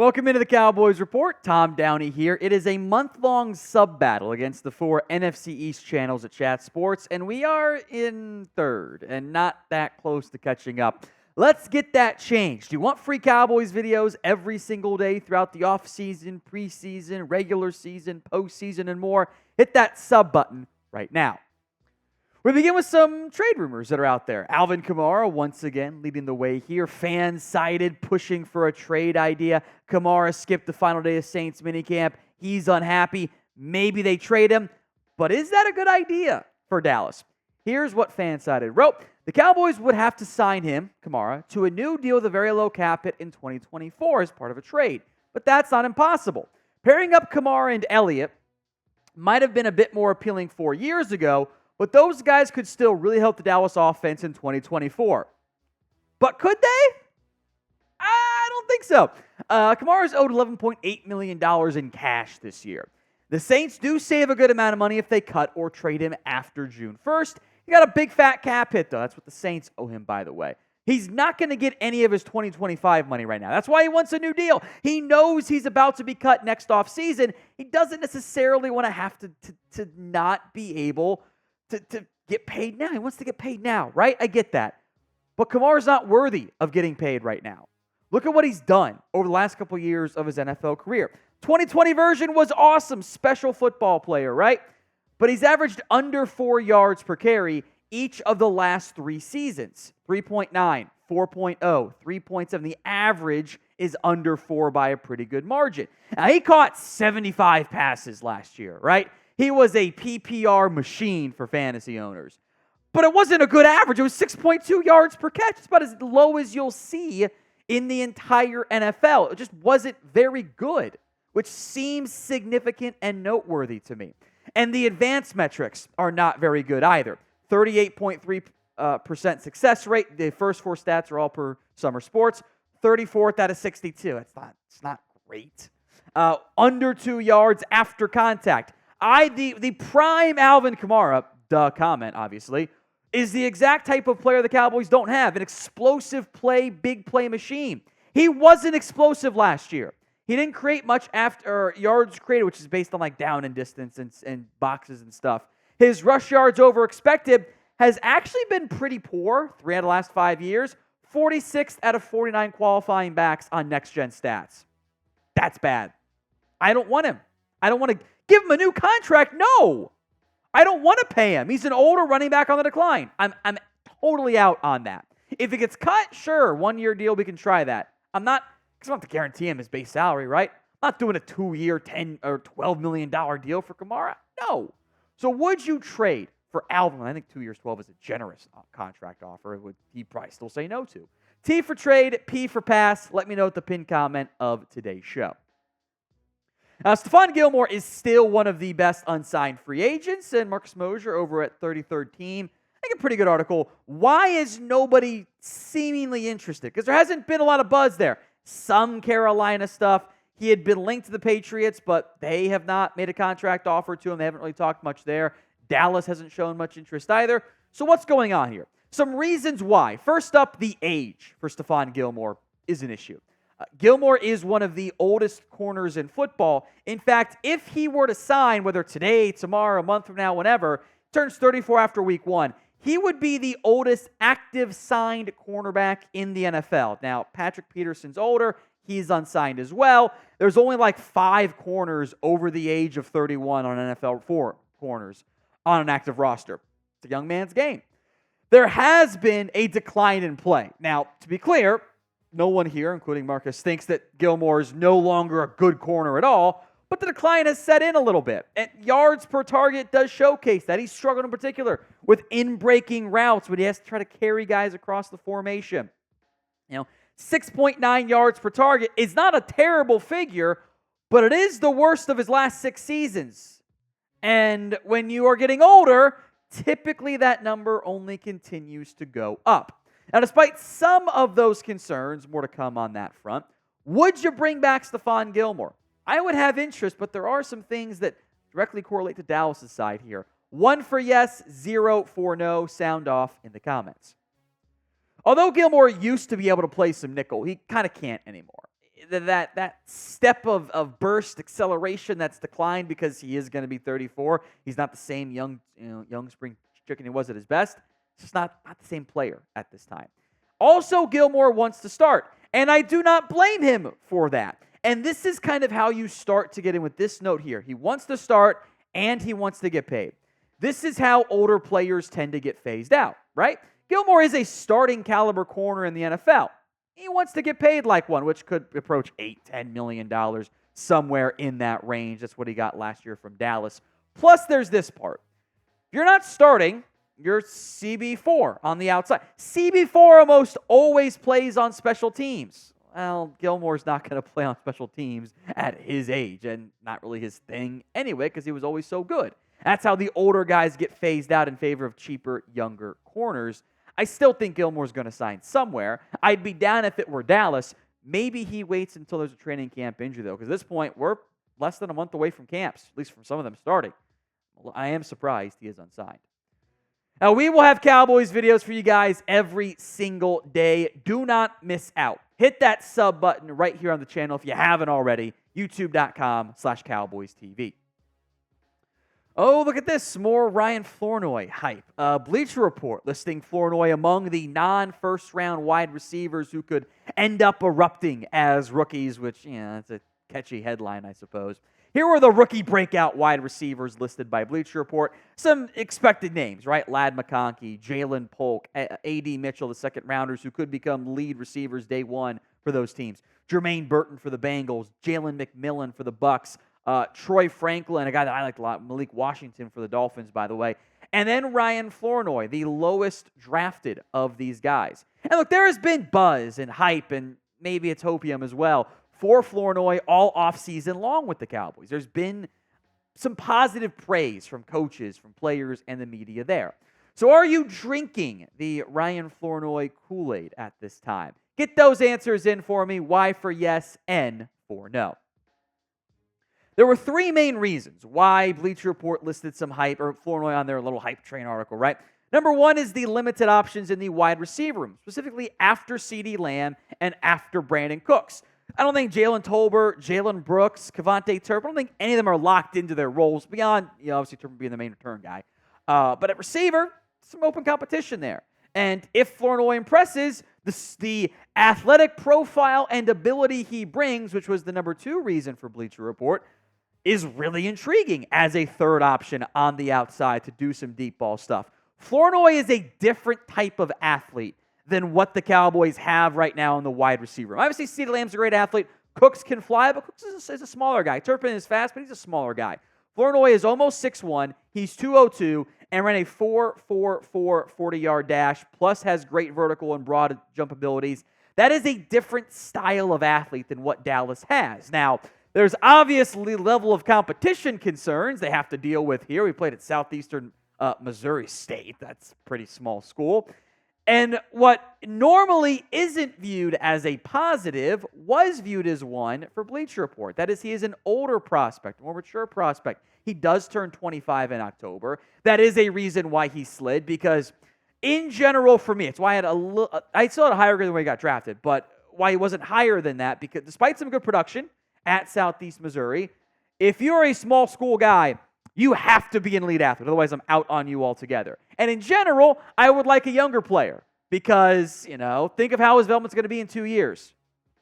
Welcome into the Cowboys Report. Tom Downey here. It is a month-long sub-battle against the 4 NFC East channels at Chat Sports, and we are in third and not that close to catching up. Let's get that changed. Do you want free Cowboys videos every single day throughout the offseason, preseason, regular season, postseason, and more? Hit that sub button right now. We begin with some trade rumors that are out there. Alvin Kamara, once again, leading the way here. Fansided, pushing for a trade idea. Kamara skipped the final day of Saints minicamp. He's unhappy. Maybe they trade him. But is that a good idea for Dallas? Here's what Fansided wrote. The Cowboys would have to sign him, Kamara, to a new deal with a very low cap hit in 2024 as part of a trade. But that's not impossible. Pairing up Kamara and Elliott might have been a bit more appealing 4 years ago, but those guys could still really help the Dallas offense in 2024. But could they? I don't think so. Kamara's owed $11.8 million in cash this year. The Saints do save a good amount of money if they cut or trade him after June 1st. He got a big fat cap hit, though. That's what the Saints owe him, by the way. He's not going to get any of his 2025 money right now. That's why he wants a new deal. He knows he's about to be cut next offseason. He doesn't necessarily want to have to not be able to get paid now. He wants to get paid now, right? I get that. But Kamara's not worthy of getting paid right now. Look at what he's done over the last couple years of his NFL career. 2020 version was awesome. Special football player, right? But he's averaged under 4 yards per carry each of the last 3 seasons. 3.9, 4.0, 3.7. The average is under 4 by a pretty good margin. Now, he caught 75 passes last year, right? He was a PPR machine for fantasy owners. But it wasn't a good average. It was 6.2 yards per catch. It's about as low as you'll see in the entire NFL. It just wasn't very good, which seems significant and noteworthy to me. And the advanced metrics are not very good either. 38.3% success rate. The first 4 stats are all per Summer Sports. 34th out of 62. It's not great. Under 2 yards after contact. The prime Alvin Kamara, comment, obviously, is the exact type of player the Cowboys don't have. An explosive play, big play machine. He wasn't explosive last year. He didn't create much after yards created, which is based on like down and distance and boxes and stuff. His rush yards over expected has actually been pretty poor 3 out of the last 5 years. 46th out of 49 qualifying backs on next-gen stats. That's bad. I don't want him. I don't want to give him a new contract. No. I don't want to pay him. He's an older running back on the decline. I'm totally out on that. If it gets cut, sure, 1-year deal, we can try that. I'm not, because I don't have to guarantee him his base salary, right? I'm not doing a 2-year, $10 or $12 million deal for Kamara. No. So would you trade for Alvin? I think 2 years, 12 is a generous contract offer. Would he probably still say no to? T for trade, P for pass. Let me know at the pinned comment of today's show. Stephon Gilmore is still one of the best unsigned free agents, and Marcus Mosher over at 33rd Team, I think a pretty good article. Why is nobody seemingly interested? Because there hasn't been a lot of buzz there. Some Carolina stuff. He had been linked to the Patriots, but they have not made a contract offer to him. They haven't really talked much there. Dallas hasn't shown much interest either. So what's going on here? Some reasons why. First up, the age for Stephon Gilmore is an issue. Gilmore is one of the oldest corners in football. In fact, if he were to sign, whether today, tomorrow, a month from now, whenever, turns 34 after week 1, he would be the oldest active signed cornerback in the NFL. Now, Patrick Peterson's older. He's unsigned as well. There's only like 5 corners over the age of 31 on NFL, 4 corners on an active roster. It's a young man's game. There has been a decline in play. Now, to be clear, no one here, including Marcus, thinks that Gilmore is no longer a good corner at all, but the decline has set in a little bit. And yards per target does showcase that. He's struggled in particular with in-breaking routes when he has to try to carry guys across the formation. 6.9 yards per target is not a terrible figure, but it is the worst of his last 6 seasons. And when you are getting older, typically that number only continues to go up. Now, despite some of those concerns, more to come on that front, would you bring back Stephon Gilmore? I would have interest, but there are some things that directly correlate to Dallas' side here. 1 for yes, 0 for no. Sound off in the comments. Although Gilmore used to be able to play some nickel, he kind of can't anymore. that step of burst acceleration that's declined because he is going to be 34. He's not the same young spring chicken he was at his best. It's just not the same player at this time. Also, Gilmore wants to start, and I do not blame him for that. And this is kind of how you start to get in with this note here. He wants to start, and he wants to get paid. This is how older players tend to get phased out, right? Gilmore is a starting caliber corner in the NFL. He wants to get paid like one, which could approach $8-10 million, somewhere in that range. That's what he got last year from Dallas. Plus, there's this part. If you're not starting, you're CB4 on the outside. CB4 almost always plays on special teams. Well, Gilmore's not going to play on special teams at his age, and not really his thing anyway, because he was always so good. That's how the older guys get phased out in favor of cheaper, younger corners. I still think Gilmore's going to sign somewhere. I'd be down if it were Dallas. Maybe he waits until there's a training camp injury, though, because at this point, we're less than a month away from camps, at least from some of them starting. I am surprised he is unsigned. Now, we will have Cowboys videos for you guys every single day. Do not miss out. Hit that sub button right here on the channel if you haven't already, youtube.com/CowboysTV. Oh, look at this. More Ryan Flournoy hype. Bleacher Report listing Flournoy among the non-first-round wide receivers who could end up erupting as rookies, which, that's a catchy headline, I suppose. Here were the rookie breakout wide receivers listed by Bleacher Report. Some expected names, right? Ladd McConkey, Jalen Polk, A.D. Mitchell, the second-rounders who could become lead receivers day one for those teams. Jermaine Burton for the Bengals, Jalen McMillan for the Bucks, Troy Franklin, a guy that I liked a lot, Malik Washington for the Dolphins, by the way, and then Ryan Flournoy, the lowest drafted of these guys. And look, there has been buzz and hype, and maybe it's hopium as well, for Flournoy all offseason long with the Cowboys. There's been some positive praise from coaches, from players, and the media there. So are you drinking the Ryan Flournoy Kool-Aid at this time? Get those answers in for me. Y for yes, N for no. There were three main reasons why Bleacher Report listed some hype, or Flournoy on their little hype train article, right? Number one is the limited options in the wide receiver room, specifically after CeeDee Lamb and after Brandon Cooks. I don't think Jalen Tolbert, Jalen Brooks, Kevontae Turpin, I don't think any of them are locked into their roles beyond, obviously Turpin being the main return guy. But at receiver, some open competition there. And if Flournoy impresses, the athletic profile and ability he brings, which was the number two reason for Bleacher Report, is really intriguing as a third option on the outside to do some deep ball stuff. Flournoy is a different type of athlete than what the Cowboys have right now in the wide receiver room. Obviously, CeeDee Lamb's a great athlete. Cooks can fly, but Cooks is a smaller guy. Turpin is fast, but he's a smaller guy. Flournoy is almost 6'1". He's 202 and ran a 4.44 40-yard dash, plus has great vertical and broad jump abilities. That is a different style of athlete than what Dallas has. Now, there's obviously level of competition concerns they have to deal with here. We played at Southeastern Missouri State. That's a pretty small school. And what normally isn't viewed as a positive was viewed as one for Bleacher Report. That is, he is an older prospect, a more mature prospect. He does turn 25 in October. That is a reason why he slid, because in general for me, it's why I still had a higher grade than when he got drafted, but why he wasn't higher than that, because despite some good production at Southeast Missouri, if you're a small school guy, you have to be an elite athlete. Otherwise, I'm out on you altogether. And in general, I would like a younger player because, think of how his development's going to be in 2 years.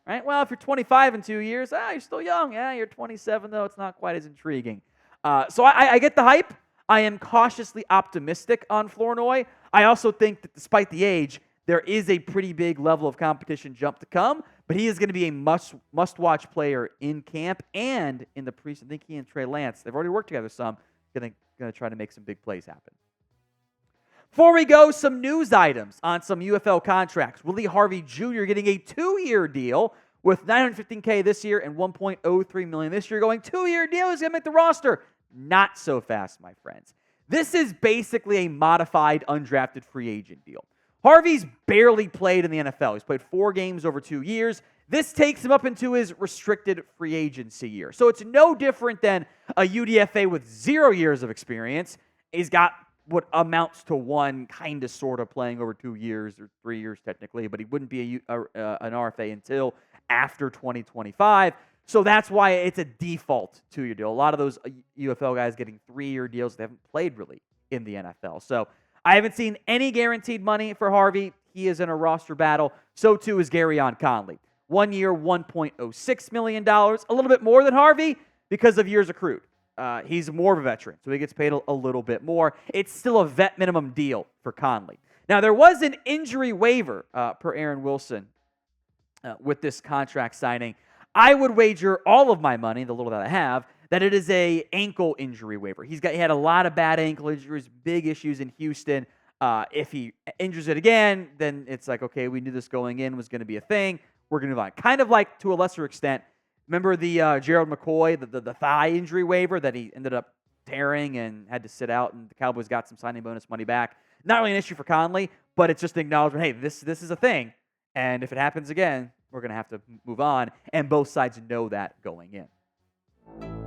Right? Well, if you're 25 in 2 years, you're still young. Yeah, you're 27, though. It's not quite as intriguing. So I get the hype. I am cautiously optimistic on Flournoy. I also think that despite the age, there is a pretty big level of competition jump to come, but he is going to be a must-watch player in camp and in the preseason. I think he and Trey Lance, they've already worked together some, going to try to make some big plays happen. Before we go, some news items on some UFL contracts. Willie Harvey Jr. getting a 2-year deal with $915K this year and $1.03 million this year. Going 2-year deal, he's going to make the roster. Not so fast, my friends. This is basically a modified undrafted free agent deal. Harvey's barely played in the NFL. He's played 4 games over 2 years. This takes him up into his restricted free agency year. So it's no different than a UDFA with 0 years of experience. He's got what amounts to one kind of sort of playing over 2 years or 3 years technically, but he wouldn't be an RFA until after 2025. So that's why it's a default 2-year deal. A lot of those UFL guys getting 3-year deals, they haven't played really in the NFL. So I haven't seen any guaranteed money for Harvey. He is in a roster battle. So too is Gareon Conley. 1 year, $1.06 million. A little bit more than Harvey because of years accrued. He's more of a veteran, so he gets paid a little bit more. It's still a vet minimum deal for Conley. Now, there was an injury waiver per Aaron Wilson with this contract signing. I would wager all of my money, the little that I have, that it is a ankle injury waiver. He had a lot of bad ankle injuries, big issues in Houston. If he injures it again, then it's like, okay, we knew this going in was going to be a thing. We're going to move on. Kind of like, to a lesser extent, remember the Gerald McCoy, the thigh injury waiver that he ended up tearing and had to sit out, and the Cowboys got some signing bonus money back. Not really an issue for Conley, but it's just an acknowledgement, hey, this is a thing, and if it happens again, we're going to have to move on, and both sides know that going in.